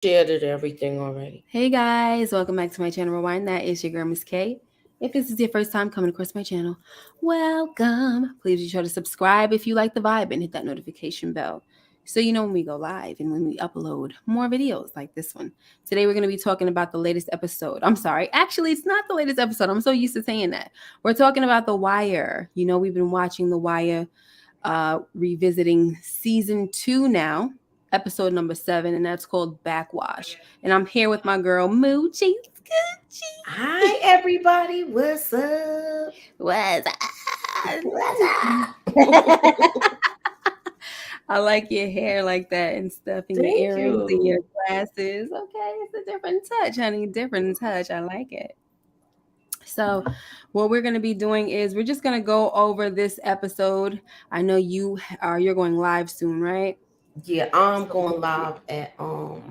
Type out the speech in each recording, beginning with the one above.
Shared it everything already. Hey guys, welcome back to my channel Rewind. That is your girl Miss K. If this is your first time coming across my channel, welcome. Please be sure to subscribe if you like the vibe and hit that notification bell so you know when we go live and when we upload more videos like this one. Today we're going to be talking about the latest episode. I'm sorry, actually it's not the latest episode. I'm so used to saying that. We're talking about The Wire. You know, we've been watching The Wire, revisiting season 2 now, episode number 7, and that's called Backwash. And I'm here with my girl Moochie. Hi, everybody. What's up? What's What's up? up? I like your hair like that and stuff, and your Thank earrings and your you. glasses. Okay, it's a different touch, honey. Different touch. I like it. So, what we're going to be doing is we're just going to go over this episode. I know you're going live soon, right? Yeah, I'm So going live at 12,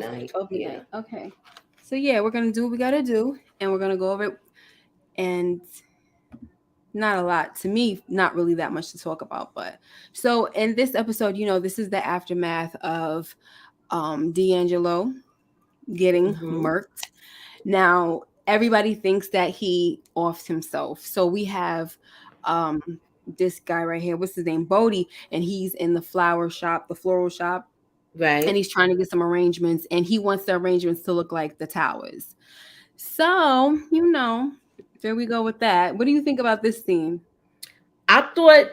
midnight. 12 Yeah. midnight. Okay. So yeah, we're gonna do what we gotta do, and we're gonna go over it. And not a lot to me, not really that much to talk about. But so in this episode, this is the aftermath of D'Angelo getting Mm-hmm. murked. Now everybody thinks that he offed himself. So we have um this guy right here. What's his name? Bodie, and he's in the floral shop, and Right. he's trying to get some arrangements, and he wants the arrangements to look like the towers. So, there we go with that. What do you think about this scene? I thought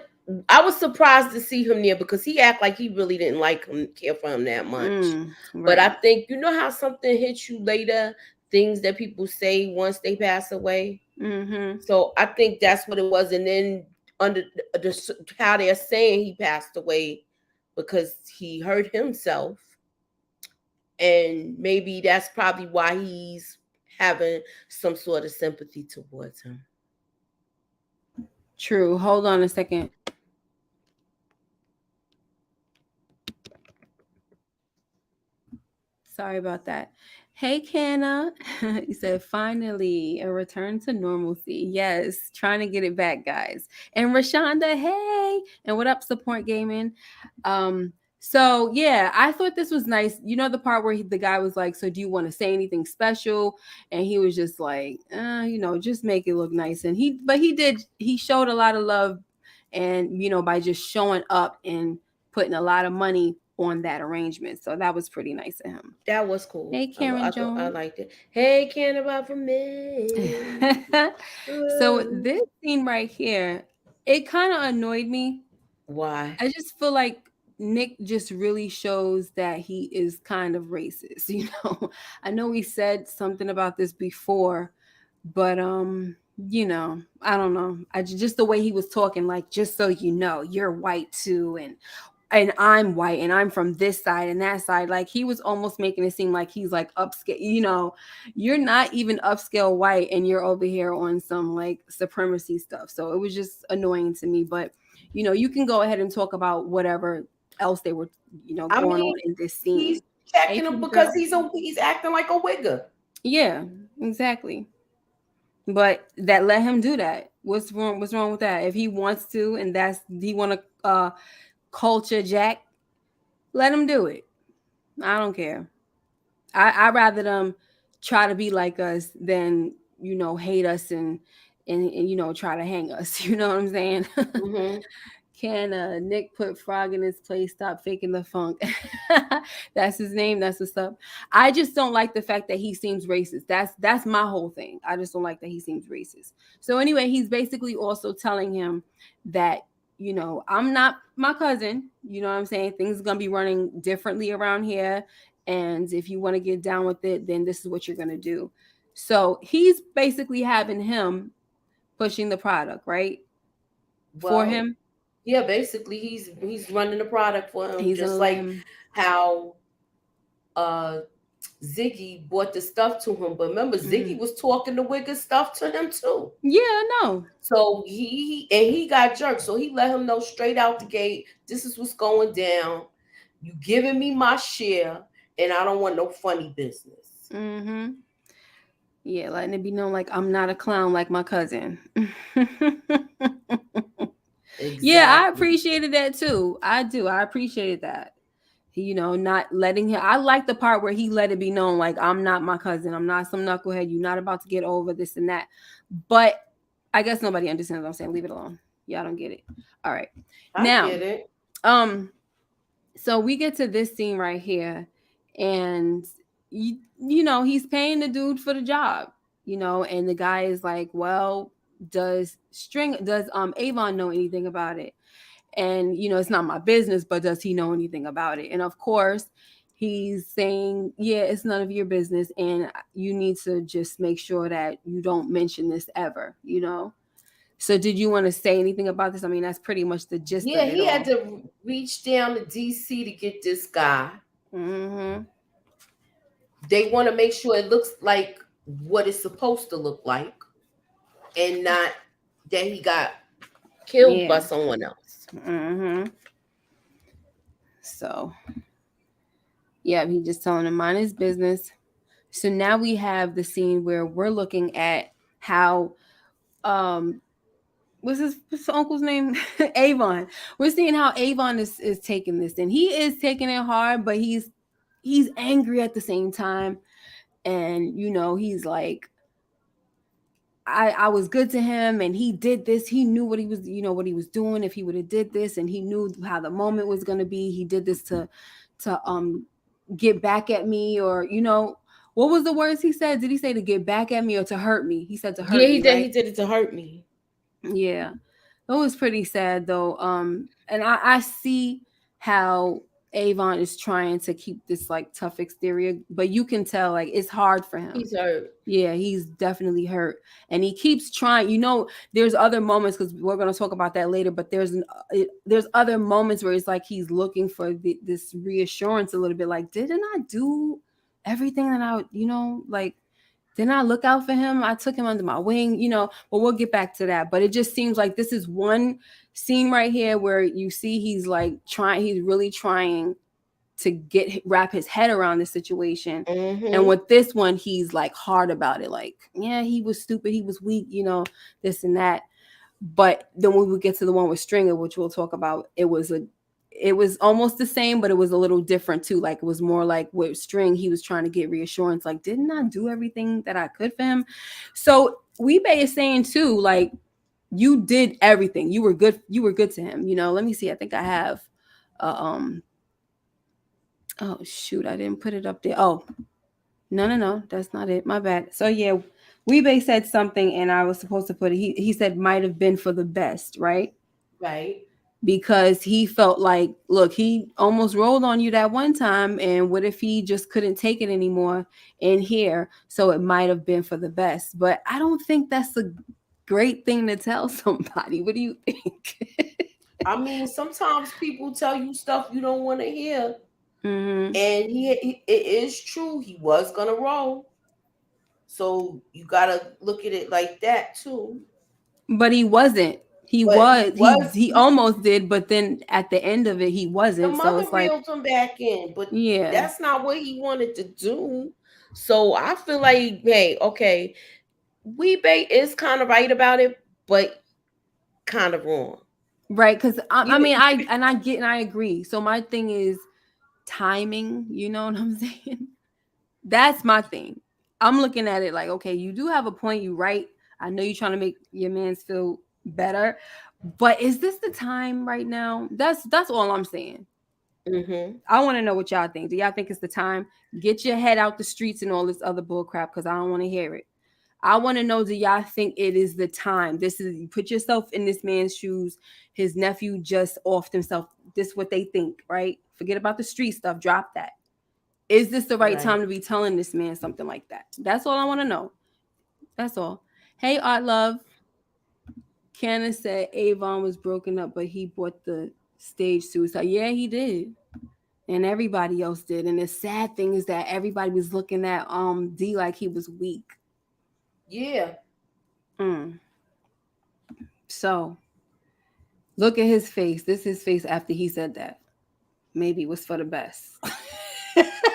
I was surprised to see him there because he act like he really didn't like him, care for him that much. But I Right. think you know how something hits you later, things that people say once they pass away. Mm-hmm. So I think that's what it was. And then under how they're saying he passed away because he hurt himself, and maybe that's probably why he's having some sort of sympathy towards him. True. Hold on a second. Sorry about that. Hey, Canna. You said, finally, a return to normalcy. Yes, trying to get it back, guys. And Rashonda, hey. And what up, Support Gaming? So yeah, I thought this was nice. You know the part where the guy was like, "So do you want to say anything special?" And he was just like, just make it look nice." And he did. He showed a lot of love, and by just showing up and putting a lot of money on that arrangement. So that was pretty nice of him. That was cool. Hey, Karen I Jones. liked it. Hey, can't about for me. So this scene right here, it kind of annoyed me. Why? I just feel like Nick just really shows that he is kind of racist, I know we said something about this before, but I don't know. Just the way he was talking, like, just so you know, you're white too, and I'm white and I'm from this side and that side. Like, he was almost making it seem like he's like upscale. You're not even upscale white, and you're over here on some like supremacy stuff. So it was just annoying to me. But you can go ahead and talk about whatever else they were, I going mean, on in this he's scene. Hey, checking him pretty because girl. he's acting like a wigger. Yeah, exactly. But that let him do that. What's wrong? What's wrong with that? If he wants to, and he want to culture Jack, let him do it. I don't care. I rather them try to be like us than hate us and try to hang us. You know what I'm saying? Mm-hmm. Can Nick put Frog in his place? Stop faking the funk. That's his name. That's what's up. I just don't like the fact that he seems racist. That's my whole thing. I just don't like that he seems racist. So anyway, he's basically also telling him that I'm not my cousin. You know what I'm saying? Things are gonna be running differently around here, and if you want to get down with it, then this is what you're gonna do. So he's basically having him pushing the product, right, for Well, him. yeah, basically he's running the product for him, He's gonna just let like him. how uh Ziggy bought the stuff to him. But remember, Mhm. Ziggy was talking the wigger stuff to him too. Yeah, no. So he got jerked. So he let him know straight out the gate, this is what's going down. You giving me my share, and I don't want no funny business. Mhm. Yeah, letting it be known like I'm not a clown like my cousin. Yeah, I Exactly. appreciated that too. I do. I appreciated that. Not letting him. I like the part where he let it be known, like, I'm not my cousin. I'm not some knucklehead. You're not about to get over this and that. But I guess nobody understands what I'm saying. Leave it alone. Y'all don't get it. All right. I Now, get it. so we get to this scene right here, and he's paying the dude for the job, and the guy is like, well, does Avon know anything about it? And it's not my business, but does he know anything about it? And of course he's saying, yeah, it's none of your business, and you need to just make sure that you don't mention this ever. So did you want to say anything about this? I mean, that's pretty much the gist Yeah, of it he all. had to reach down to DC to get this guy. Mm-hmm. They want to make sure it looks like what it's supposed to look like, and not that he got killed by someone else. Mm-hmm. So yeah, he just telling him mind his business. So now we have the scene where we're looking at how what's his uncle's name? Avon. We're seeing how Avon is taking this, and he is taking it hard, but he's angry at the same time. And he's like, I was good to him, and he did this. He knew what he was, what he was doing. If he would have did this, and he knew how the moment was going to be, he did this to get back at me, or what was the words he said? Did he say to get back at me or to hurt me? He said to hurt me. Yeah, he did. Right? He did it to hurt me. Yeah, that was pretty sad though. And I see how Avon is trying to keep this like tough exterior, but you can tell like it's hard for him. He's hurt. Yeah, he's definitely hurt, and he keeps trying. There's other moments, because we're going to talk about that later. But there's other moments where it's like he's looking for this reassurance a little bit. Like, didn't I do everything that I, like, didn't I look out for him? I took him under my wing, But we'll get back to that. But it just seems like this is one scene right here where you see he's like trying. He's really trying to wrap his head around the situation. Mm-hmm. And with this one, he's like hard about it. Like, yeah, he was stupid. He was weak, this and that. But then when we get to the one with Stringer, which we'll talk about, it was almost the same, but it was a little different too. Like, it was more like with String, he was trying to get reassurance. Like, didn't I do everything that I could for him? So Weebay is saying too, like, you did everything. You were good. You were good to him. Let me see. I think I have, oh shoot, I didn't put it up there. Oh, no, that's not it. My bad. So yeah, Weebay said something, and I was supposed to put it. He said might have been for the best, right? Right. Because he felt like, look, he almost rolled on you that one time, and what if he just couldn't take it anymore in here? So it might have been for the best. But I don't think that's a great thing to tell somebody. What do you think? I mean, sometimes people tell you stuff you don't want to hear. Mm-hmm. And it is true. He was gonna roll, so you gotta look at it like that too. But he wasn't. He almost did, but then at the end of it, he wasn't. The So mother it's like, reeled him back in, but yeah, that's not what he wanted to do. So I feel like, hey, okay, Weebay is kind of right about it, but kind of wrong. Right? Because I agree. So my thing is timing. You know what I'm saying? That's my thing. I'm looking at it like, okay, you do have a point. You right. I know you're trying to make your mans feel better, but is this the time right now? That's all I'm saying. Mm-hmm. I want to know what y'all think. Do y'all think it's the time? Get your head out the streets and all this other bull crap, because I don't want to hear it. I want to know, do y'all think it is the time? You put yourself in this man's shoes. His nephew just offed himself. This is what they think, right? Forget about the street stuff. Drop that. Is this the right time to be telling this man something like that? That's all I want to know. That's all. Hey, Art Love. Cannon said Avon was broken up, but he bought the stage suicide. Yeah, he did. And everybody else did. And the sad thing is that everybody was looking at D like he was weak. Yeah. So look at his face. This is his face after he said that. Maybe it was for the best.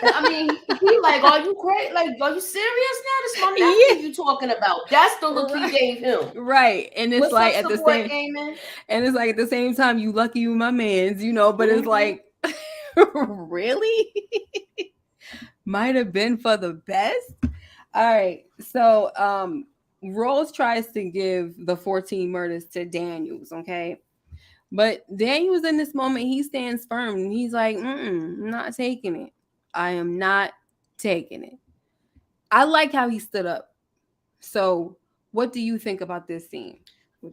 I mean, he like, are you crazy? Like, are you serious now? This my nephew you talking about. That's the look he gave him. Right. And it's like at the same gaming? And it's like at the same time, you lucky you my mans, but it's like Really? Might have been for the best. All right. So Rose tries to give the 14 murders to Daniels, okay? But Daniels in this moment, he stands firm and he's like, I'm not taking it. I am not taking it. I like how he stood up. So what do you think about this scene?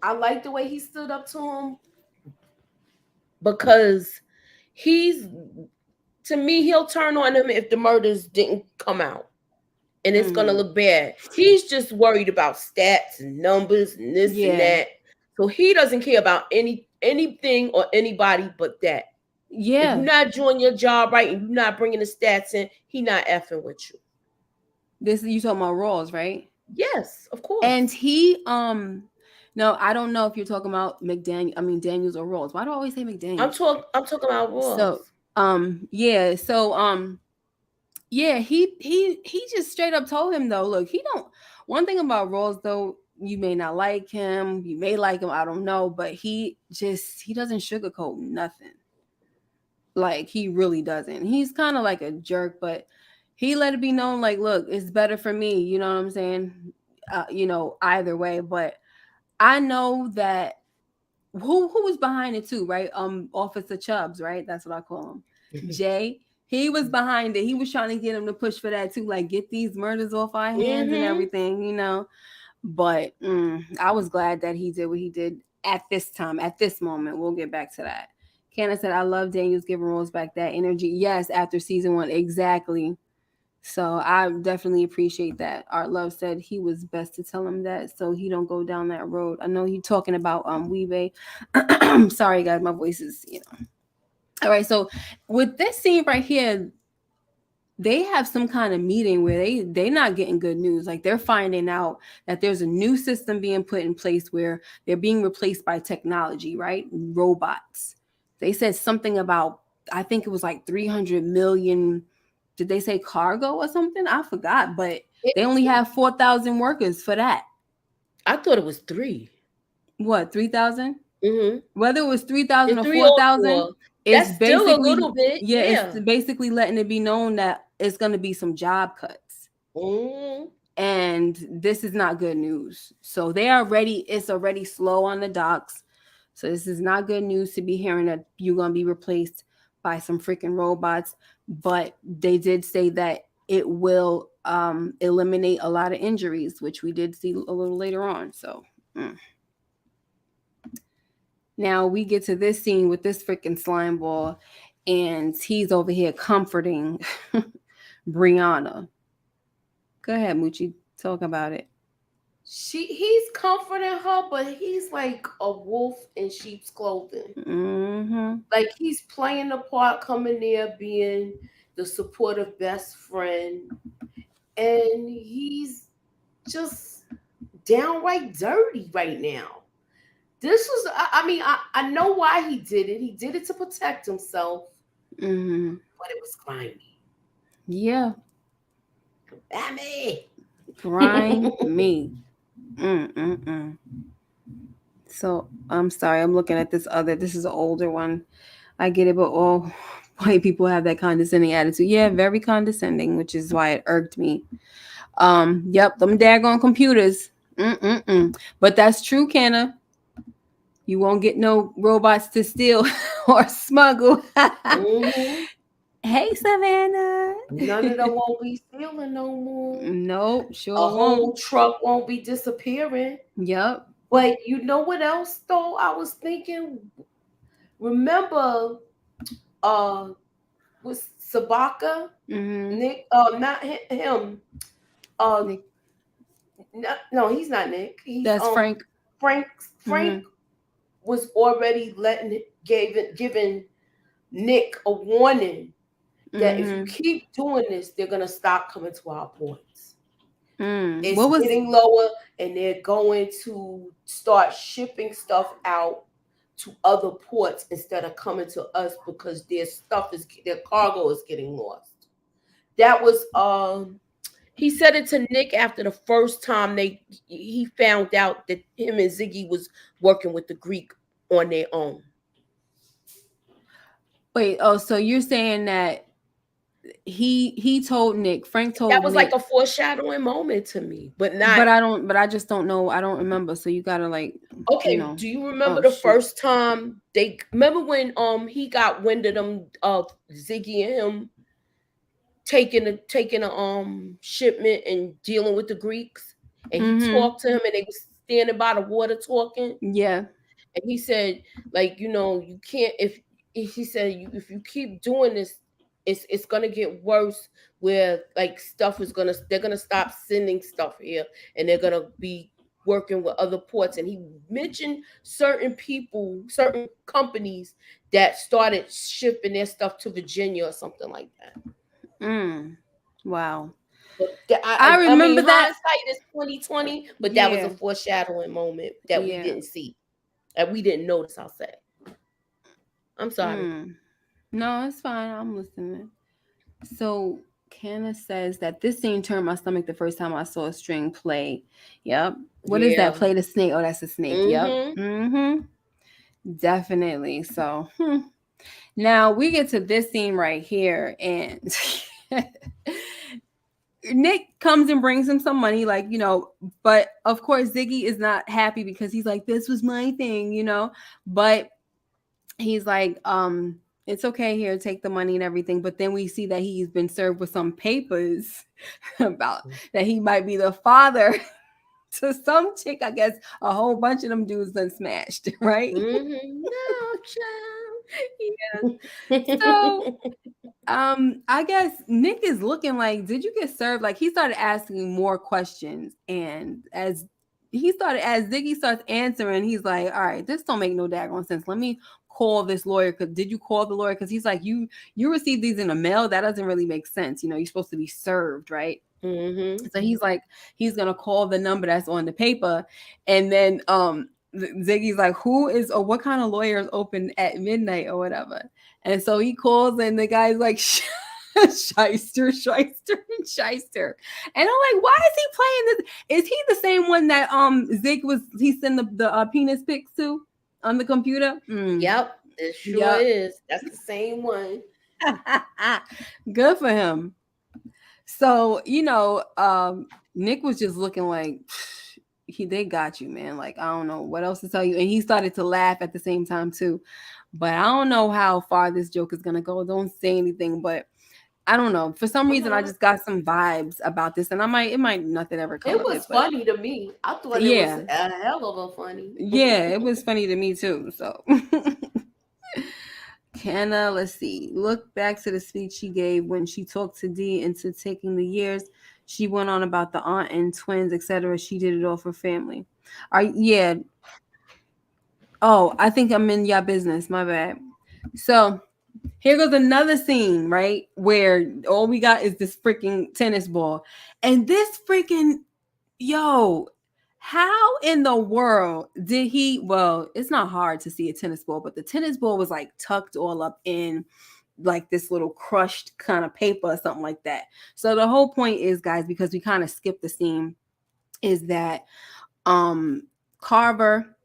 I like the way he stood up to him because he's, to me, he'll turn on him if the murders didn't come out. And it's gonna look bad. He's just worried about stats and numbers and this and that. So he doesn't care about anything or anybody but that. Yeah. If you're not doing your job right and you're not bringing the stats in, he not effing with you. This you talking about Rawls, right? Yes, of course. And he no, I don't know if you're talking about Daniels or Rawls. Why do I always say McDaniels? I'm talking about Rawls. So yeah, so yeah, he just straight up told him though, look, he don't, one thing about Rawls though, you may not like him, you may like him, I don't know, but he doesn't sugarcoat nothing. Like he really doesn't. He's kind of like a jerk, but he let it be known like, look, it's better for me, you know what I'm saying? Either way, but I know that who was behind it too, right? Officer Chubbs, right? That's what I call him. Jay, he was behind it. He was trying to get him to push for that too, like get these murders off our hands and everything, But I was glad that he did what he did at this time, at this moment. We'll get back to that. Candace said, I love Daniels giving Rose back that energy. Yes, after season 1, exactly. So I definitely appreciate that. Art Love said he was best to tell him that so he don't go down that road. I know he's talking about Weebay. Sorry guys, my voice is, All right, so with this scene right here, they have some kind of meeting where they're not getting good news. Like they're finding out that there's a new system being put in place where they're being replaced by technology, right? Robots. They said something about, I think it was like 300 million. Did they say cargo or something? I forgot, but they only have 4,000 workers for that. I thought it was 3. What, 3,000? Mm-hmm. Whether it was 3,000 or 4,000, it's that's basically still a little bit. Yeah, it's basically letting it be known that it's going to be some job cuts. And this is not good news. So it's already slow on the docks. So this is not good news to be hearing that you're going to be replaced by some freaking robots. But they did say that it will eliminate a lot of injuries, which we did see a little later on. So now we get to this scene with this freaking slime ball, and he's over here comforting Brianna. Go ahead, Moochie, talk about it. He's comforting her, but he's like a wolf in sheep's clothing. Like he's playing the part, coming there, being the supportive best friend, and he's just downright dirty right now. This was, I know why he did it. He did it to protect himself, but it was grimy. Yeah. Grimy. Grimy. So I'm sorry, I'm looking at this is an older one. I get it, but all white people have that condescending attitude. Yeah, very condescending, which is why it irked me. Yep, them daggone computers. But that's true, Kenna. You won't get no robots to steal or smuggle. Hey, Savannah. None of them won't be stealing no more. Nope, sure won't. Whole truck won't be disappearing. Yep. But you know what else though? I was thinking. Remember, was Sabaka? Nick? Not him. Nick. No, he's not Nick. That's Frank. Frank was already giving Nick a warning that if you keep doing this, they're gonna stop coming to our ports. It's getting lower, and they're going to start shipping stuff out to other ports instead of coming to us because their cargo is getting lost. That was he said it to Nick after the first time he found out that him and Ziggy was working with the Greek on their own. Wait, oh, so you're saying that he told Nick, Frank That told was like Nick, a foreshadowing moment to me, but not. but I just don't know. I don't remember. So you gotta like, Okay, do you remember oh the shoot. first time they remember when he got wind of them Ziggy and him taking a shipment and dealing with the Greeks, and he Mm-hmm. talked to him and they was standing by the water talking, Yeah. and he said, like, you can't, if he said, if you keep doing this, it's gonna get worse, where like stuff is gonna they're gonna stop sending stuff here, and they're gonna be working with other ports. And he mentioned certain people, certain companies that started shipping their stuff to Virginia or something like that. Mm. Wow. But I I mean, remember that. hindsight is 2020, but that was a Yeah. foreshadowing moment that we Yeah. didn't see, that we didn't notice. I'll say. I'm sorry. Mm. No, it's fine. I'm listening. So Canna says that this scene turned my stomach the first time I saw a string play. Yep. What is that? Yeah. Play the snake. Oh, that's a snake. Yep. Mm-hmm. Mm-hmm. Definitely. So now we get to this scene right here, and Nick comes and brings him some money, like, but of course Ziggy is not happy because he's like, this was my thing. But he's like, it's okay, here, take the money and everything. But then we see that he's been served with some papers about that he might be the father to some chick. I guess a whole bunch of them dudes done smashed, right? Mm-hmm. No, child. Yeah. So Mm-hmm. I guess Nick is looking like, did you get served? Like, he started asking more questions, and as Ziggy starts answering, he's like, all right, this don't make no daggone sense. Let me call this lawyer. Cause did you call the lawyer? Cause he's like, you received these in the mail. That doesn't really make sense. You're supposed to be served, right? So he's like, he's gonna call the number that's on the paper, and then Ziggy's like, who is, or what kind of lawyer is open at midnight or whatever? And so he calls, and the guy's like, shyster, and shyster. And I'm like, why is he playing this? Is he the same one that he sent the penis pics to on the computer? Yep, it sure Yep. is. That's the same one. Good for him. So, Nick was just looking like, they got you, man. Like, I don't know what else to tell you. And he started to laugh at the same time too. But I don't know how far this joke is gonna go. Don't say anything, but I don't know. For some reason, I just got some vibes about this, and it might nothing ever come It of it. was But funny to me. I thought it was yeah, a hell of a funny. yeah, it was funny to me too. So Kenna, let's see. Look back to the speech she gave when she talked to Dee into taking the years. She went on about the aunt and twins, etc. She did it all for family. Yeah. Oh, I think I'm in your business. My bad. So here goes another scene, right? Where all we got is this freaking tennis ball. And this freaking, yo, how in the world did he? Well, it's not hard to see a tennis ball, but the tennis ball was like tucked all up in like this little crushed kind of paper or something like that. So the whole point is, guys, because we kind of skipped the scene, is that Carver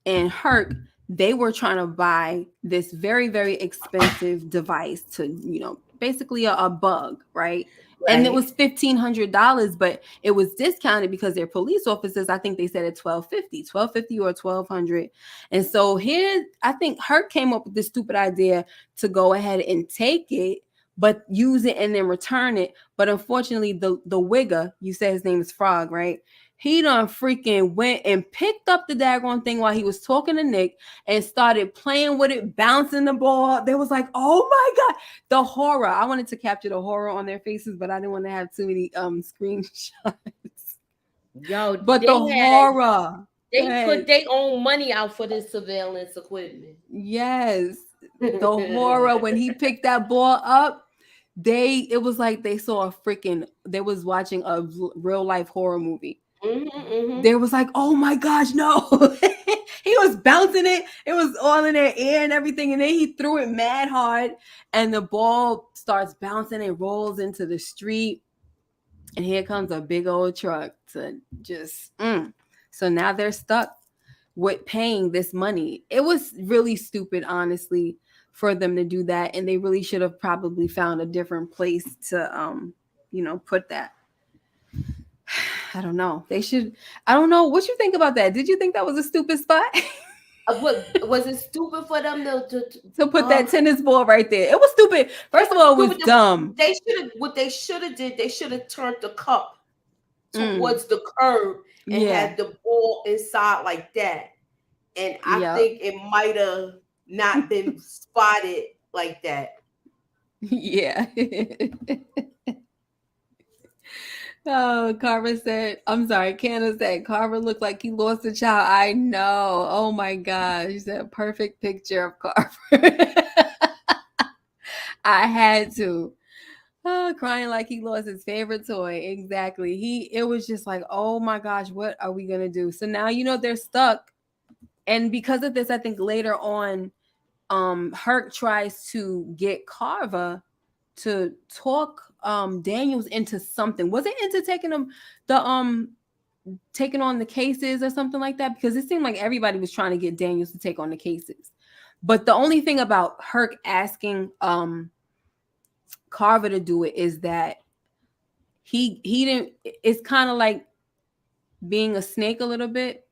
and Herc, they were trying to buy this very, very expensive device to, basically a bug, right? And it Right. was $1,500, but it was discounted because they're police officers. I think they said at $1,250 or $1,200. And so here, I think Herc came up with this stupid idea to go ahead and take it, but use it and then return it. But unfortunately, the wigger, you said his name is Frog, right? He done freaking went and picked up the daggone thing while he was talking to Nick and started playing with it, bouncing the ball. They was like, oh my God, the horror. I wanted to capture the horror on their faces, but I didn't want to have too many screenshots. Yo, But the horror. they put their own money out for this surveillance equipment. Yes. The horror when he picked that ball up. It was like they was watching a real life horror movie. They was like, oh my gosh, no. He was bouncing it. It was all in their air and everything. And then he threw it mad hard. And the ball starts bouncing and rolls into the street. And here comes a big old truck to just, So now they're stuck with paying this money. It was really stupid, honestly. for them to do that, and they really should have probably found a different place to put that. I don't know. They should. I don't know what you think about that. Did you think that was a stupid spot? What was it stupid for them To put that tennis ball right there? It was stupid. First of all, it was dumb. They should have. What they should have did. They should have turned the cup towards the curb and had the ball inside like that. And I think it might have not been spotted like that. Yeah. Oh, Carver said, I'm sorry, Candace said, Carver looked like he lost a child. I know. Oh my gosh. She said, perfect picture of Carver. I had to. Oh, crying like he lost his favorite toy. Exactly. It was just like, oh my gosh, what are we going to do? So now, they're stuck. And because of this, I think later on, Herc tries to get Carver to talk Daniels into something. Was it into taking on the cases or something like that? Because it seemed like everybody was trying to get Daniels to take on the cases. But the only thing about Herc asking Carver to do it is that he didn't. It's kind of like being a snake a little bit.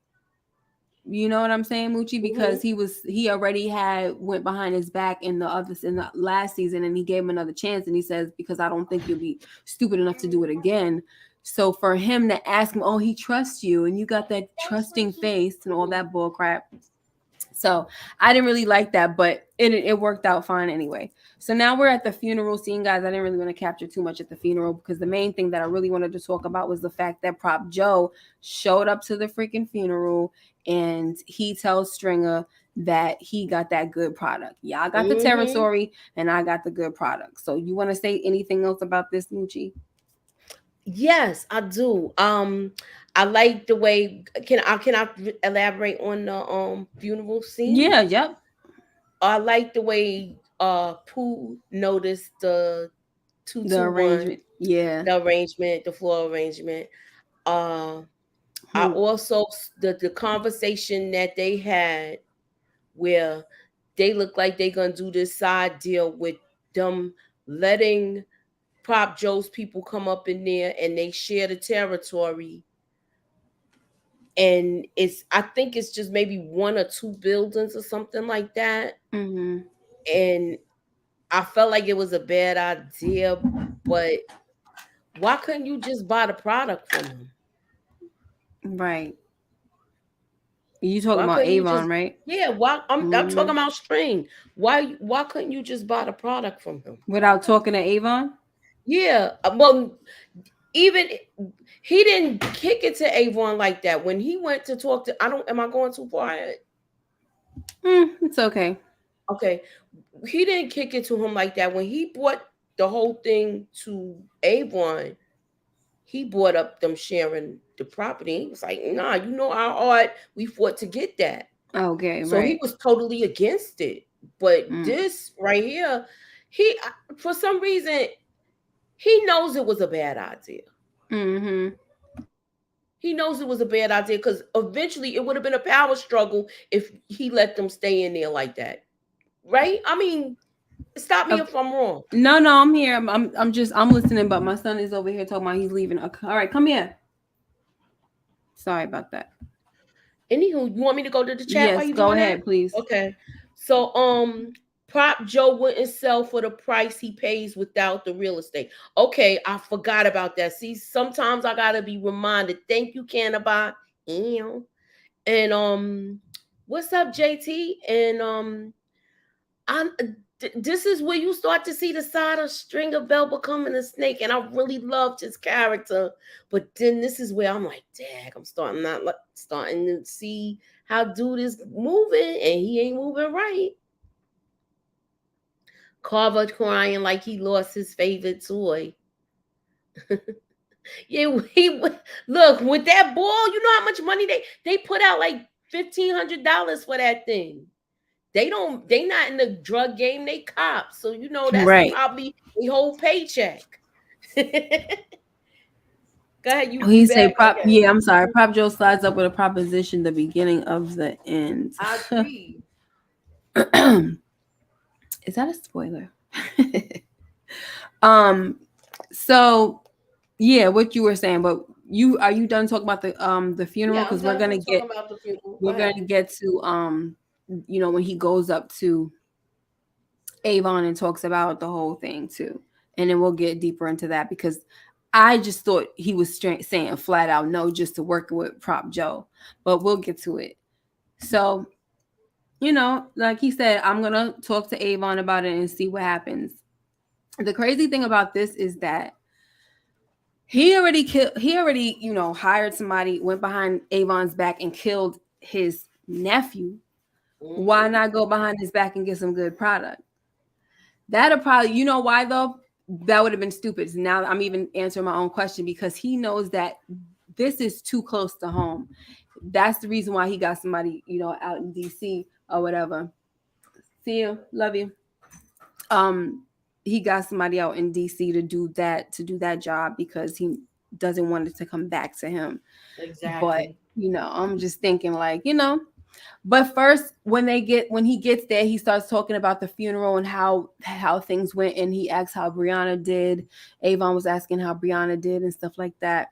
You know what I'm saying, Moochie? Because he already went behind his back in the last season, and he gave him another chance. And he says, because I don't think you'll be stupid enough to do it again. So for him to ask him, oh, he trusts you, and you got that trusting face and all that bull crap. So I didn't really like that, but it worked out fine anyway. So now we're at the funeral scene, guys. I didn't really want to capture too much at the funeral because the main thing that I really wanted to talk about was the fact that Prop Joe showed up to the freaking funeral, and he tells Stringer that he got that good product. Yeah, I got the territory, and I got the good product. So you want to say anything else about this, Moochie? Yes, I do. I like the way. Can I elaborate on the funeral scene? Yeah. Yep. I like the way Pooh noticed the 2-2-1 arrangement. Yeah. The arrangement, the floor arrangement. I also the conversation that they had where they look like they're gonna do this side deal with them letting Prop Joe's people come up in there and they share the territory. And I think it's just maybe 1 or 2 buildings or something like that. And I felt like it was a bad idea, but why couldn't you just buy the product from them? Right. You talking about Avon, right? Yeah. Why? I'm talking about String. Why couldn't you just buy the product from him without talking to Avon? Yeah. Well, even he didn't kick it to Avon like that when he went to talk to. Am I going too far ahead? It's okay. Okay. He didn't kick it to him like that when he brought the whole thing to Avon. He brought up them sharing the property. He was like, nah, how hard we fought to get that. Okay, so he was totally against it. But this right here, he for some reason he knows it was a bad idea. He knows it was a bad idea because eventually it would have been a power struggle if he let them stay in there like that, right? I mean, stop me if I'm wrong. No, I'm here. I'm listening, but my son is over here talking about he's leaving. All right, come here. Sorry about that. Anywho, you want me to go to the chat? Yes, go ahead, please. Okay. So, Prop Joe wouldn't sell for the price he pays without the real estate. Okay, I forgot about that. See, sometimes I gotta be reminded. Thank you, Cannabis. And what's up, JT? And this is where you start to see the side of Stringer Bell becoming a snake, and I really loved his character. But then this is where I'm like, dang, I'm starting to see how dude is moving, and he ain't moving right. Carver crying like he lost his favorite toy. Yeah, look with that ball. You know how much money they put out, like $1,500 for that thing. They not in the drug game, they cops. So that's probably a whole paycheck. Go ahead, he say Prop. Yeah, I'm sorry. Prop Joe slides up with a proposition, the beginning of the end. I agree. Is that a spoiler? um, so yeah, what you were saying, but are you done talking about the funeral? Yeah, I'm Because we're done gonna from get talking about the funeral. Go we're ahead. gonna get to when he goes up to Avon and talks about the whole thing too, and then we'll get deeper into that because I just thought he was saying flat out no just to work with Prop Joe, but we'll get to it. So like he said, I'm gonna talk to Avon about it and see what happens. The crazy thing about this is that he already hired somebody, went behind Avon's back and killed his nephew. Why Hmm. not go behind his back and get some good product? That'll probably, why though? That would have been stupid. Now I'm even answering my own question because he knows that this is too close to home. That's the reason why he got somebody, out in DC or whatever. See you, love you. Um, he got somebody out in DC to do that job because he doesn't want it to come back to him. But Exactly. I'm just thinking like, but first, when he gets there, he starts talking about the funeral and how things went, and he asks how Brianna did. Avon was asking how Brianna did and stuff like that.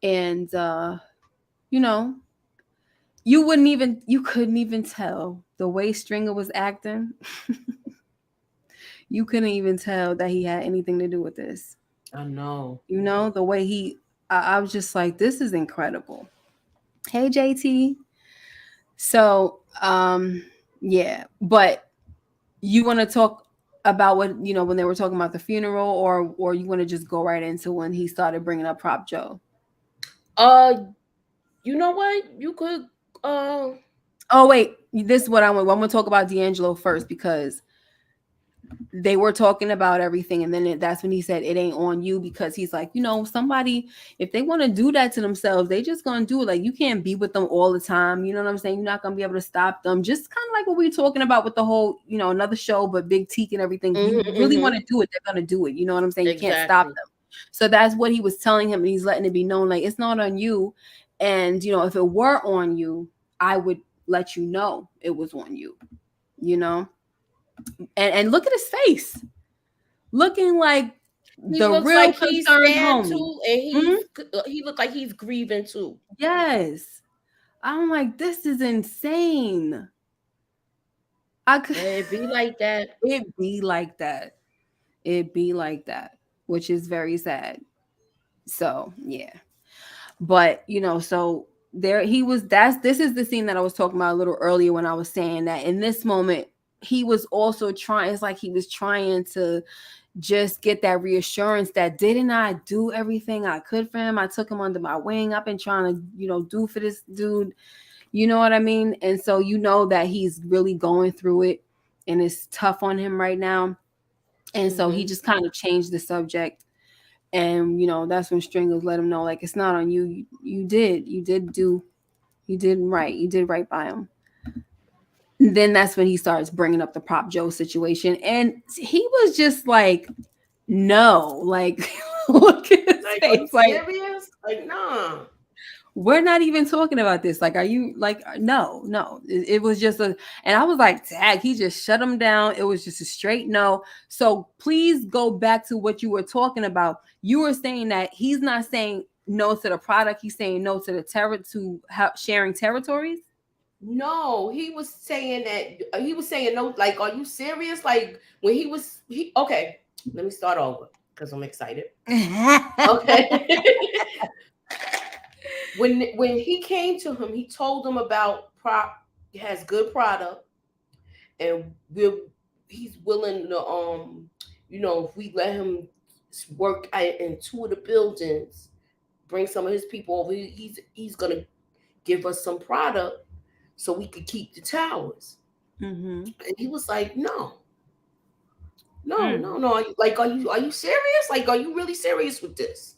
And you know, you couldn't even tell the way Stringer was acting. You couldn't even tell that he had anything to do with this. I know. The way I was just like, this is incredible. Hey JT. So yeah, but you want to talk about what when they were talking about the funeral, or you want to just go right into when he started bringing up Prop Joe? Uh, you know what? You could. Uh, Oh wait, this is what I'm going to talk about D'Angelo first because they were talking about everything, and then that's when he said it ain't on you because he's like, somebody, if they want to do that to themselves, they just gonna do it. Like, you can't be with them all the time, you know what I'm saying? You're not gonna be able to stop them. Just kind of like what we were talking about with the whole, another show, but Big Teak and everything. If you really want to do it, they're gonna do it, you know what I'm saying? You can't stop exactly. them. So that's what he was telling him, and he's letting it be known, like, it's not on you. And if it were on you, I would let you know it was on you, you know and look at his face, looking like He the looks real like he's concerned sad homie. too, and Mhm. he looked like he's grieving too. Yes. I'm like, this is insane. I could It be like that. it be like that. It be like that, which is very sad. So, yeah. But, so there he was. This is the scene that I was talking about a little earlier when I was saying that in this moment he was also trying, it's like he was trying to just get that reassurance that didn't I do everything I could for him? I took him under my wing. I've been trying to, do for this dude. You know what I mean? And so that he's really going through it and it's tough on him right now. And so he Hmm. just kind of changed the subject. And that's when Stringers let him know, like, it's not on you. You did right by him. And then that's when he starts bringing up the Prop Joe situation. And he was just like, no, like, look at his Like, are you face. Like, serious? Like, nah. we're not even talking about this. Like, are you like, no, no. It was just and I was like, tag, he just shut him down. It was just a straight no. So please go back to what you were talking about. You were saying that he's not saying no to the product. He's saying no to the sharing territories. No, he was saying that he was saying no. Like, are you serious? Like when he okay. Let me start over because I'm excited. Okay. When he came to him, he told him about prop has good product and he's willing to if we let him work in two of the buildings, bring some of his people over, he's gonna give us some product so we could keep the towers. Mm-hmm. And he was like, no, no, Mm, no, no. Are you serious? Like, are you really serious with this?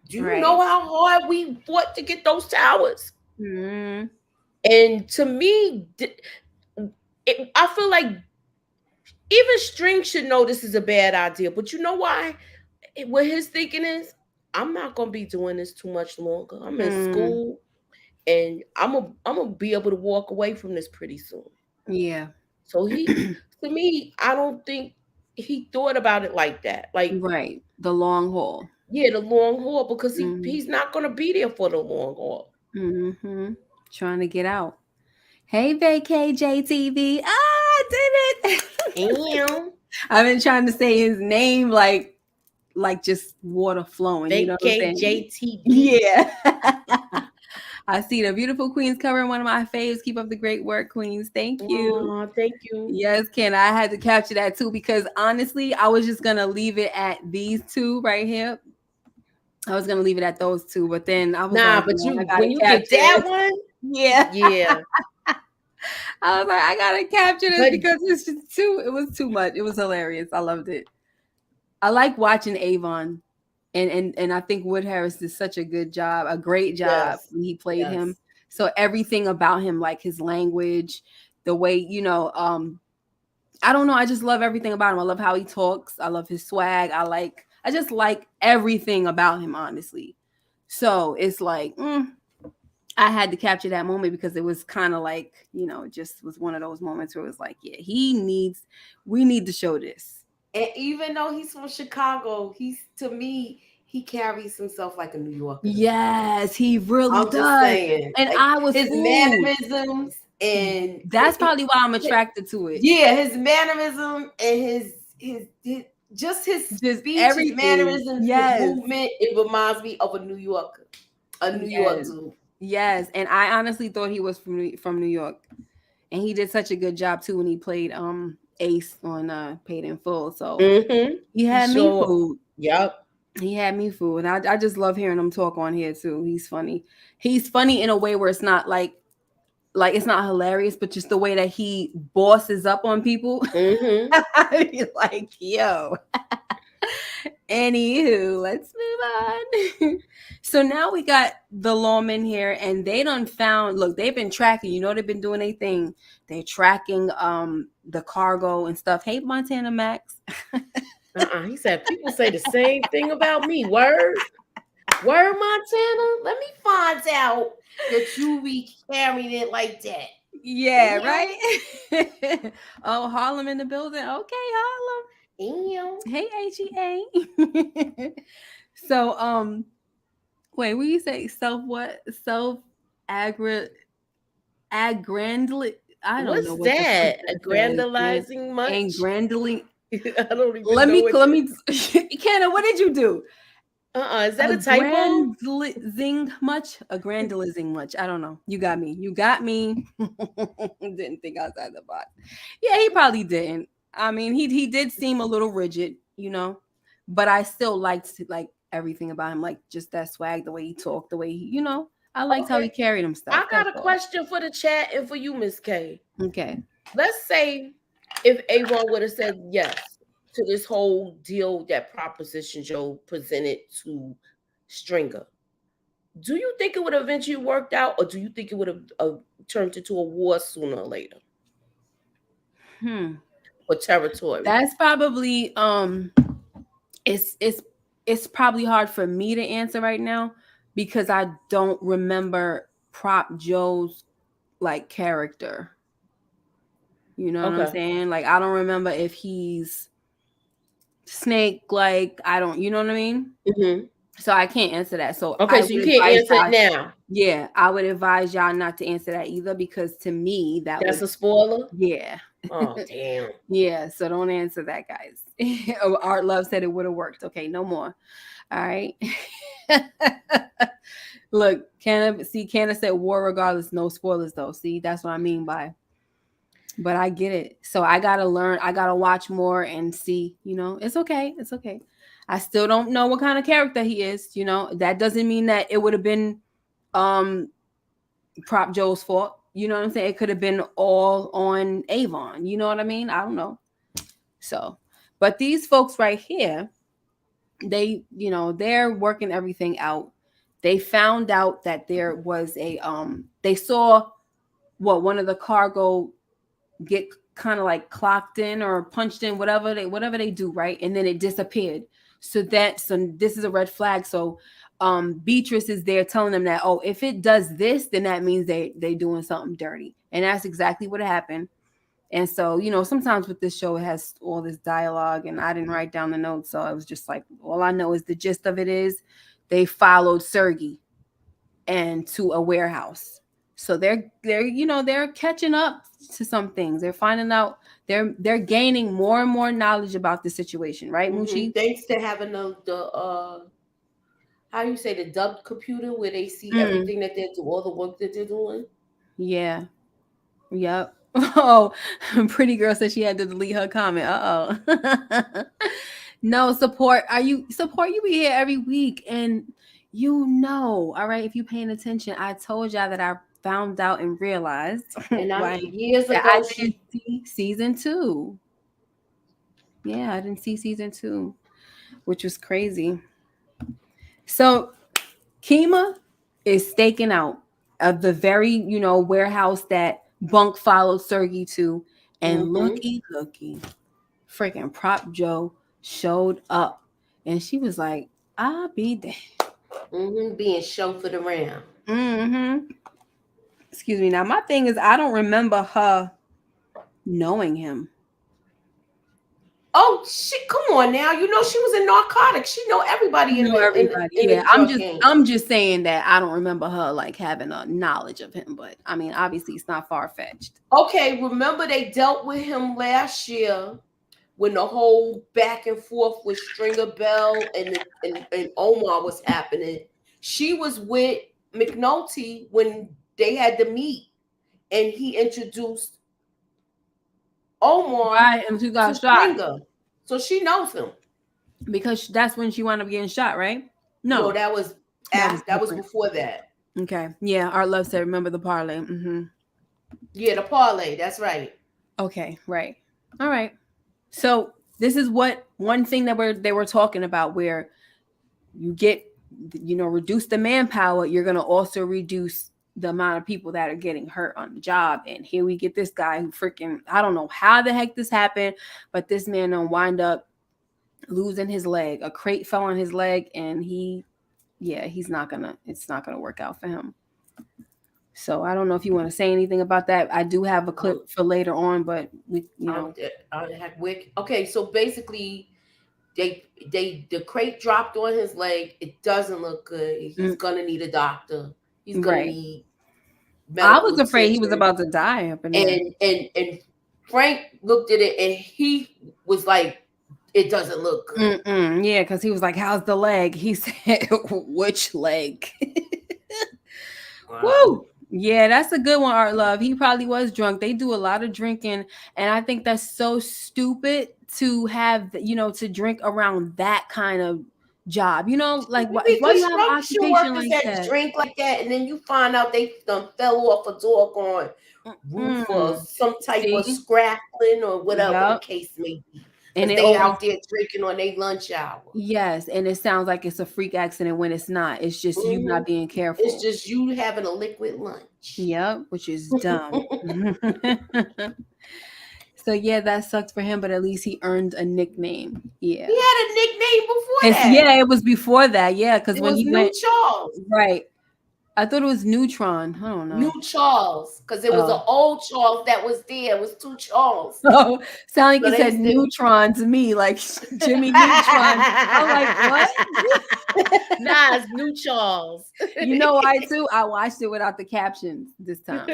Do you right. know how hard we fought to get those towers? Mm, And to me, I feel like even String should know this is a bad idea. But you know why? What his thinking is, I'm not gonna be doing this too much longer. I'm in mm, school, and I'm gonna be able to walk away from this pretty soon. yeah. So to me, I don't think he thought about it like that. Like, Right. The long haul. yeah, the long haul, because Mm-hmm. he's not gonna be there for the long haul. Mm-hmm. Trying to get out. Hey, Vacay JTV. Ah, I did it. Damn. I've been trying to say his name like just water flowing. You know what I'm saying? KJTV. Yeah. I see the beautiful Queens covering one of my faves. Keep up the great work, Queens. Thank you. Oh, thank you. Yes, Ken. I had to capture that too because honestly, I was just gonna leave it at these two right here. I was gonna leave it at those two, but then I was Nah, like, but no, I when gotta you get capture that this. one, Yeah. yeah. I was like, I gotta capture this But because it's just it was too much. It was hilarious. I loved it. I like watching Avon. And I think Wood Harris did such a good job, a great job yes, when he played yes. him. So everything about him, like his language, the way, I don't know. I just love everything about him. I love how he talks. I love his swag. I just like everything about him, honestly. So it's like, I had to capture that moment because it was kind of like, it just was one of those moments where it was like, yeah, we need to show this. And even though he's from Chicago, to me, he carries himself like a New Yorker. Yes, he really I'm does. just saying. And like, I was his mannerisms, and that's probably why I'm attracted to it. Yeah, his mannerism and his just speech, everything. his mannerisms, Yes. his movement. It reminds me of a New Yorker, a New York dude. Yes, and I honestly thought he was from New York, and he did such a good job too when he played Ace on Paid in Full. So he had me fooled. Yep. He had me fooled. And I just love hearing him talk on here too. He's funny. He's funny in a way where it's not like it's not hilarious, but just the way that he bosses up on people. Like, yo. Anywho, let's move on. So now we got the lawmen here, and they done found. Look, they've been tracking. They've been doing their thing. They're tracking the cargo and stuff. Hey, Montana Max. He said people say the same thing about me. Word, Montana. Let me find out that you be carrying it like that. Yeah, right. Oh, Harlem in the building. Okay, Harlem. Hey, HEA. So, wait, what you say? Self aggrandly? I don't know what that. Aggrandizing much? Aggrandling. I don't even let know. me. Kenna, what did you do? Is that a typo? Aggrandizing much? Aggrandizing much? I don't know. You got me. Didn't think outside the box. Yeah, he probably didn't. I mean, he did seem a little rigid, but I still liked everything about him, like just that swag, the way he talked, the way he, I liked how he carried himself. I got a question for the chat and for you, Miss K. Okay. Let's say if Avon would have said yes to this whole deal that Proposition Joe presented to Stringer, do you think it would have eventually worked out, or do you think it would have turned into a war sooner or later? For territory. That's probably it's probably hard for me to answer right now because I don't remember Prop Joe's character. You know what I'm saying? I don't remember if he's snake. I don't. You know what I mean? So I can't answer that. So so you can't answer it now. Yeah, I would advise y'all not to answer that either because to me that's a spoiler. Yeah. Oh damn. Yeah. So don't answer that, guys. Art Love said it would have worked. Okay, no more. All right. Look, Canna said war regardless, no spoilers though. See, that's what I mean by. But I get it. So I gotta learn. I gotta watch more and see. It's okay. It's okay. I still don't know what kind of character he is. That doesn't mean that it would have been Prop Joe's fault. You know what I'm saying? It could have been all on Avon. You know what I mean? I don't know. So, but these folks right here, they, they're working everything out. They found out that there was they saw one of the cargo get kind of clocked in or punched in, whatever they do, right? And then it disappeared. So this is a red flag. So Beatrice is there telling them that, oh, if it does this, then that means they doing something dirty. And that's exactly what happened. And so, you know, sometimes with this show, it has all this dialogue, and I didn't write down the notes. So I was just like, all I know is the gist of it is they followed Sergey and to a warehouse. So they're catching up to some things. They're finding out, they're gaining more and more knowledge about the situation, right, Mushi? Thanks to having the how you say, the dubbed computer where they see Mm. everything that they're doing, all the work that they're doing. Yeah. Yep. Oh, pretty girl said she had to delete her comment. Uh-oh. No, support. You be here every week, and you know, all right, if you paying attention, I told y'all that I found out and realized And years that ago I didn't see season 2. Yeah, I didn't see season 2, which was crazy. So Kima is staking out of the very, warehouse that Bunk followed Sergey to. And looky, freaking Prop Joe showed up. And she was like, I'll be there. Being chauffeured around. Excuse me. Now, my thing is, I don't remember her knowing him. Oh shit! Come on now. You know she was in Narcotics. She know everybody in the drug game. I'm just saying that I don't remember her like having a knowledge of him. But I mean, obviously, it's not far fetched. Okay, remember they dealt with him last year when the whole back and forth with Stringer Bell and Omar was happening. She was with McNulty when they had to meet, and he introduced Omar and she got shot. Stringer. So she knows him because that's when she wound up getting shot, right? No, that was before that. Okay, yeah. Art Love said, "Remember the parlay." Yeah, the parlay. That's right. Okay, right. All right. So this is one thing that they were talking about, where you get, reduce the manpower. You're gonna also reduce the amount of people that are getting hurt on the job. And here we get this guy who freaking, I don't know how the heck this happened, but this man don't wind up losing his leg. A crate fell on his leg, and it's not gonna work out for him. So I don't know if you want to say anything about that. I do have a clip for later on, but okay, so basically the crate dropped on his leg. It doesn't look good. He's gonna need a doctor. He's gonna need I was afraid he was about to die up in there. And Frank looked at it and he was like, it doesn't look good. Yeah, because he was like, how's the leg? He said, which leg? Wow. Woo! Yeah, that's a good one, Art Love. He probably was drunk. They do a lot of drinking, and I think that's so stupid to have, to drink around that kind of job. Like why you have an occupation like that? Drink like that, and then you find out they fell off a doggone roof or some type of scrapping or whatever the case may be. And they out there drinking on their lunch hour. Yes, and it sounds like it's a freak accident when it's not. It's just you not being careful. It's just you having a liquid lunch. Yep, which is dumb. So yeah, that sucks for him, but at least he earned a nickname. Yeah, he had a nickname before that. Yeah, it was before that. Yeah, because when he went Charles, right. I thought it was Neutron. I don't know. New Charles, because it was an old Charles that was there. It was two Charles. Oh, sound like he said Neutron to me, like Jimmy Neutron. I'm like, what? Nah, it's New Charles. You know why too? I watched it without the captions this time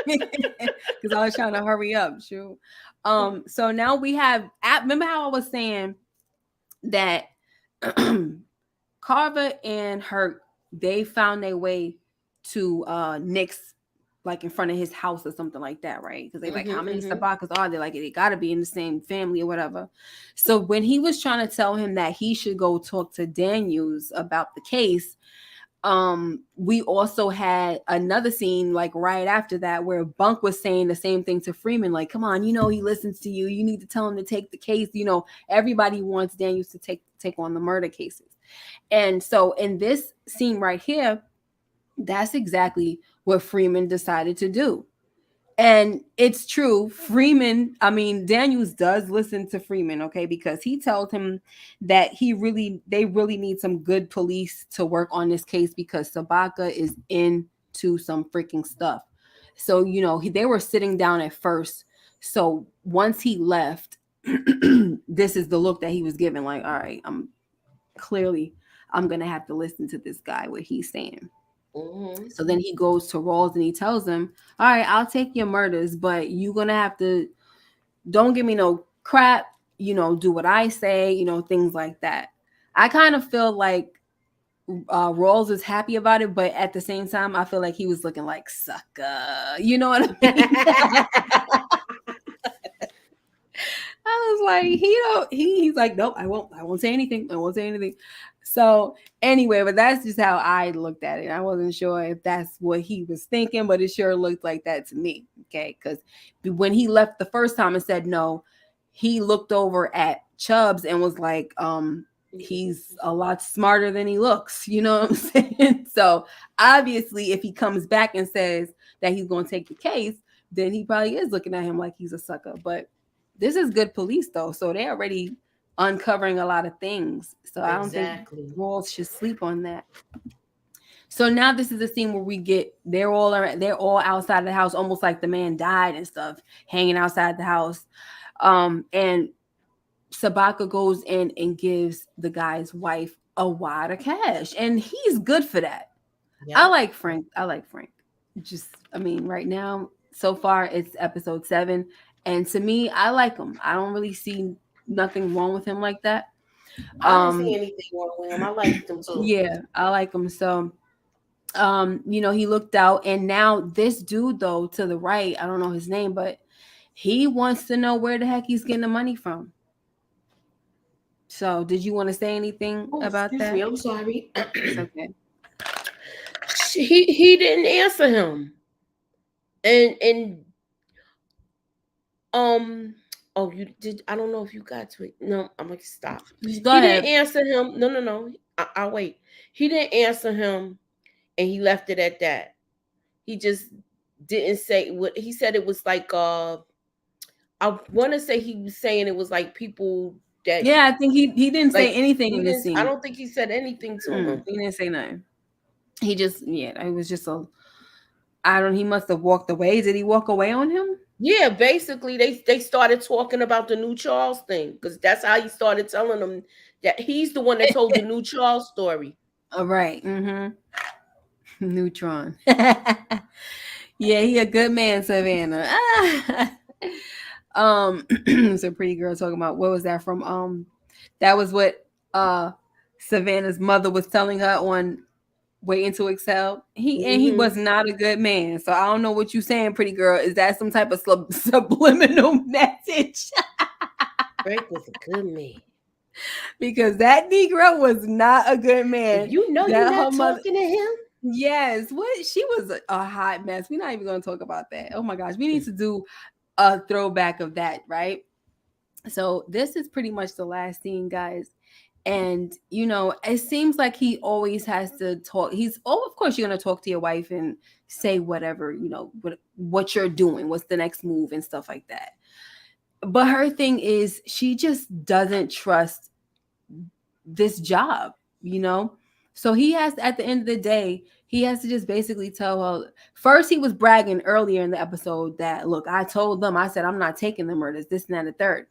because I was trying to hurry up. Shoot. So now we have. Remember how I was saying that Carver and Hurt, they found their way to Nick's, like in front of his house or something like that, right? Because they like, how many Sabakas are there? Like, they gotta be in the same family or whatever. So when he was trying to tell him that he should go talk to Daniels about the case, we also had another scene like right after that where Bunk was saying the same thing to Freeman, like, come on, he listens to you. You need to tell him to take the case. Everybody wants Daniels to take on the murder cases. And so in this scene right here, that's exactly what Freeman decided to do. And it's true. Daniels does listen to Freeman, okay, because he told him that they really need some good police to work on this case because Sabaka is into some freaking stuff. So, they were sitting down at first So once he left, this is the look that he was given. Like, all right, I'm gonna have to listen to this guy what he's saying. Mm-hmm. So then he goes to Rawls and he tells him, all right, I'll take your murders, but you're gonna have to don't give me no crap, do what I say, things like that. I kind of feel like Rawls is happy about it, but at the same time, I feel like he was looking like sucker. You know what I mean? I was like, he's like, nope, I won't say anything. I won't say anything. So anyway, but that's just how I looked at it. I wasn't sure if that's what he was thinking, but it sure looked like that to me. Okay. Because when he left the first time and said no, he looked over at Chubbs and was like, he's a lot smarter than he looks. You know what I'm saying? So obviously, if he comes back and says that he's going to take the case, then he probably is looking at him like he's a sucker. But this is good police, though. So they're already uncovering a lot of things. So I don't think Rawls should sleep on that. So now this is the scene where they're all outside of the house, almost like the man died and stuff, hanging outside the house. And Sabaka goes in and gives the guy's wife a wad of cash, and he's good for that. Yeah. I like Frank. Right now, so far it's episode 7. And to me, I like him. I don't really see nothing wrong with him like that. I don't see anything wrong with him. I like him too. Yeah, I like him. So, he looked out, and now this dude, though, to the right, I don't know his name, but he wants to know where the heck he's getting the money from. So, did you want to say anything about that? Excuse me, I'm sorry. It's okay. He didn't answer him, and you did. I don't know if you got to it. No, I'm gonna stop. Go ahead. Didn't answer him. No. I'll wait. He didn't answer him, and he left it at that. He just didn't say what he said. It was like I want to say he was saying it was like people that. Yeah, I think he didn't say anything in this scene. I don't think he said anything to him. He didn't say nothing. He just it was just he must have walked away. Did he walk away on him? Yeah, basically they started talking about the new Charles thing, because that's how he started telling them that he's the one that told the new Charles story. All right. Neutron. Yeah, he a good man, Savannah. It's a pretty girl talking about, what was that from? That was what Savannah's mother was telling her on Waiting to Excel. He was not a good man. So I don't know what you're saying, pretty girl. Is that some type of subliminal message? Frank was a good man. Because that Negro was not a good man. You're not talking to him? Yes. She was a hot mess. We're not even going to talk about that. Oh my gosh. We need to do a throwback of that, right? So this is pretty much the last scene, guys. And, it seems like he always has to talk. Of course, you're going to talk to your wife and say whatever, what you're doing, what's the next move and stuff like that. But her thing is she just doesn't trust this job, So he has, at the end of the day, he has to just basically tell her. First, he was bragging earlier in the episode that, look, I told them, I said, I'm not taking the murders, this and that, and the third.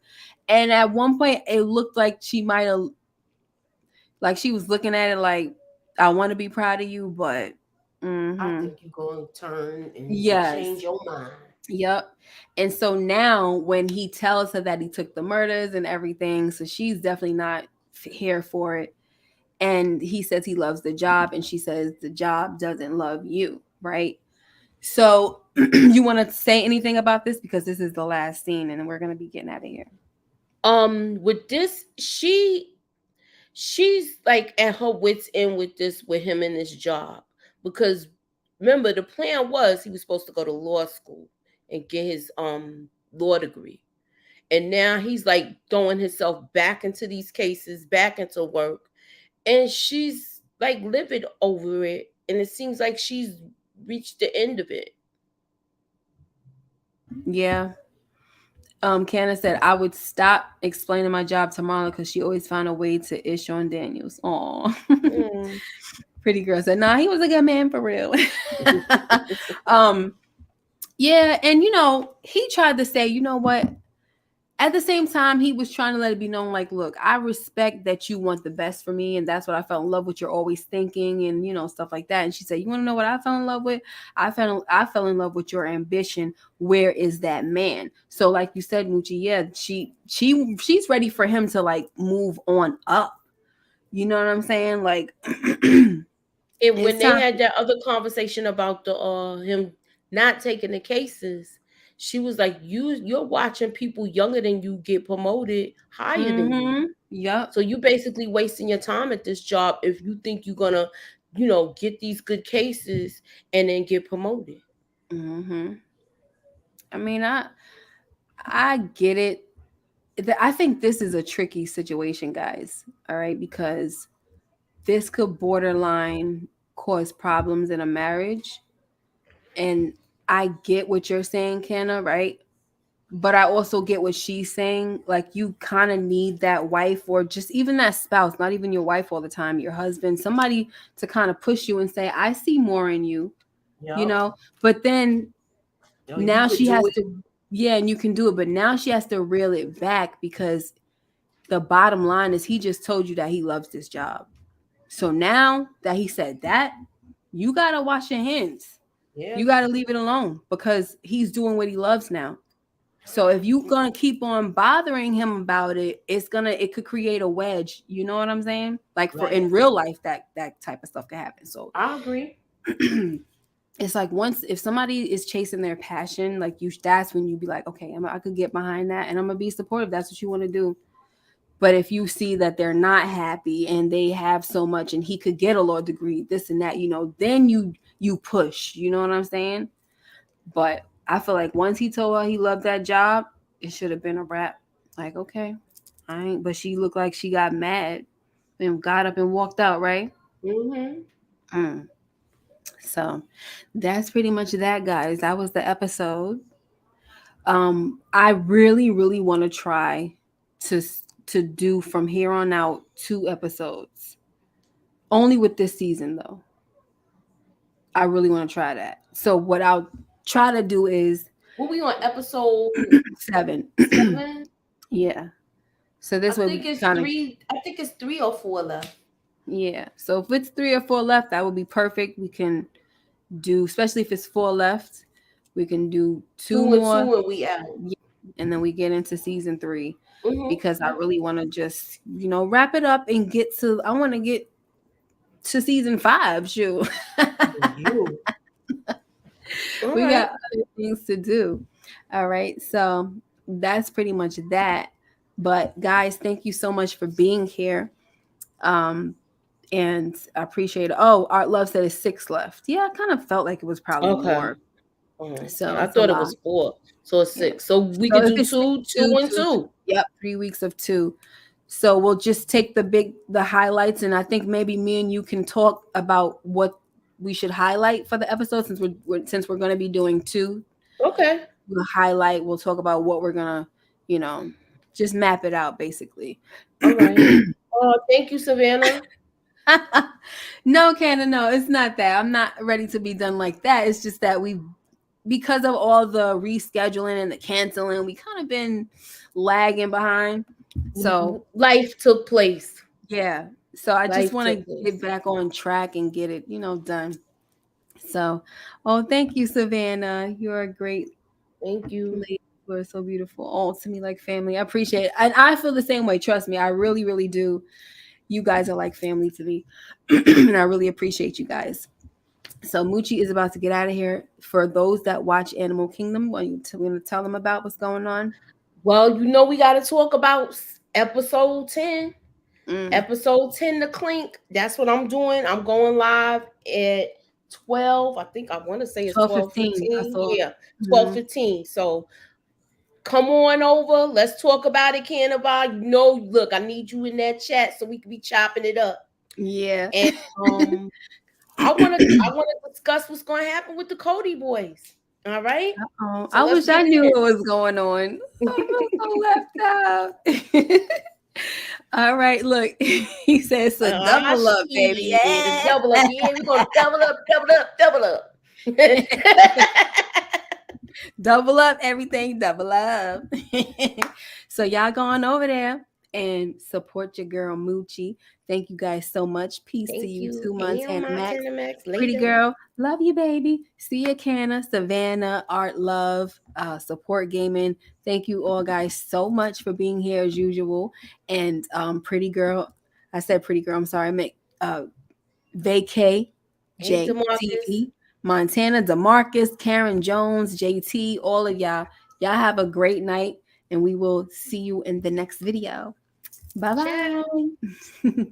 And at one point, it looked like she might have, like she was looking at it like, I want to be proud of you, but I think you're going to turn and change your mind. Yep. And so now when he tells her that he took the murders and everything, so she's definitely not here for it. And he says he loves the job, and she says the job doesn't love you, right? So you want to say anything about this? Because this is the last scene and we're going to be getting out of here. With this, she's like at her wit's end with him in this job, because remember the plan was he was supposed to go to law school and get his law degree, and now he's like throwing himself back into these cases, back into work, and she's like livid over it, and it seems like she's reached the end of it. Yeah. Candace said, I would stop explaining my job to Marla because she always found a way to ish on Daniels. Aw. Pretty girl said, nah, he was a good man for real. Yeah, and he tried to say, you know what? At the same time, he was trying to let it be known, like, look, I respect that you want the best for me, and that's what I fell in love with. You're always thinking, and stuff like that. And she said, "You want to know what I fell in love with? I fell in love with your ambition. Where is that man?" So, like you said, Moochie, yeah, she's ready for him to like move on up. You know what I'm saying? Like, And when it's they time. had that other conversation about the him not taking the cases, she was like, you're watching people younger than you get promoted higher than you. Yep. So you basically wasting your time at this job if you think you're gonna, get these good cases and then get promoted. I mean, I get it. I think this is a tricky situation, guys. All right, because this could borderline cause problems in a marriage. And I get what you're saying, Kenna, right? But I also get what she's saying. Like, you kind of need that wife, or just even that spouse, not even your wife all the time, your husband, somebody to kind of push you and say, I see more in you, you Yep. know? But then You now could she has do it. to, yeah, and you can do it. But now she has to reel it back, because the bottom line is he just told you that he loves this job. So now that he said that, you got to wash your hands. Yeah. You got to leave it alone, because he's doing what he loves now. So if you're going to keep on bothering him about it, it could create a wedge. You know what I'm saying? Like, for Right. in real life, that type of stuff can happen. So I agree. it's like, once, if somebody is chasing their passion, like, that's when you be like, okay, I could get behind that, and I'm going to be supportive. That's what you want to do. But if you see that they're not happy and they have so much, and he could get a law degree, this and that, then you push. You know what I'm saying? But I feel like once he told her he loved that job, it should have been a wrap. Like, okay, I ain't. But she looked like she got mad and got up and walked out, right? Mm-hmm. Mm. So that's pretty much that, guys. That was the episode. I really, really want to try to to do from here on out 2 episodes. Only with this season, though. I really want to try that. So what I'll try to do is What we on episode 7. 7? Yeah. So I this way we think it's kind of, 3. I think it's 3 or 4 left. yeah. So if it's 3 or 4 left, that would be perfect. We can do, especially if it's 4 left, we can do 2 2 and more, 2 and we out. and then we get into season 3, Mm-hmm. because I really want to just, wrap it up and get to, I want to get to season 5. Shoot. You. All We right. got other things to do. All right. So that's pretty much that. But guys, thank you so much for being here. And I appreciate it. Oh, Art Love said it's 6 left. Yeah, I kind of felt like it was probably Okay. more. So Yeah, I it's a thought it lot. was 4. So it's Yeah. 6. So we So could if do it's 2, 2 two, and 2. yep, 3 weeks of 2. So we'll just take the highlights, and I think maybe me and you can talk about what we should highlight for the episode, since we're going to be doing 2. Okay. We'll highlight. We'll talk about what we're gonna, you know, just map it out, basically. All right. Oh, thank you, Savannah. No, Cannon, no, it's not that. I'm not ready to be done like that. It's just that because of all the rescheduling and the canceling, we kind of been lagging behind. So Life took place. yeah. So I just Life want to took place. get back on track and get it, done. So, oh, thank you, Savannah. You're a great Thank you. lady. You are so beautiful. Oh, to me, like family. I appreciate it. And I feel the same way. Trust me. I really, really do. You guys are like family to me. And I really appreciate you guys. So Moochie is about to get out of here. For those that watch Animal Kingdom, we're going to tell them about what's going on. Well, we got to talk about episode 10. Mm. Episode 10, The Clink. That's what I'm doing. I'm going live at 12. I think I want to say it's 12:15. 12:15. Yeah, Mm-hmm. 12:15. So come on over. Let's talk about it, Cannibal. Look, I need you in that chat so we can be chopping it up. Yeah. And I wanna discuss what's gonna happen with the Cody boys. All right. Oh, So I let's wish I get knew in. what was going on. I feel so left out. All right, look. He says a double up, baby. Yeah, the double up. Yeah, we're gonna double up. Double up everything, double up. So y'all go on over there and support your girl Moochie. Thank you guys so much. Peace to Thank you you. too, And Montana Max. Montana Max Pretty later. girl, love you, baby. See you, Canna, Savannah, Art Love, Support Gaming. Thank you all guys so much for being here as usual. And Pretty girl, I said Pretty girl. I'm sorry, I meant Vacay, Hey, Demarcus. JTV, Montana, Demarcus, Karen Jones, JT, all of y'all. Y'all have a great night, and we will see you in the next video. Bye Ciao. bye.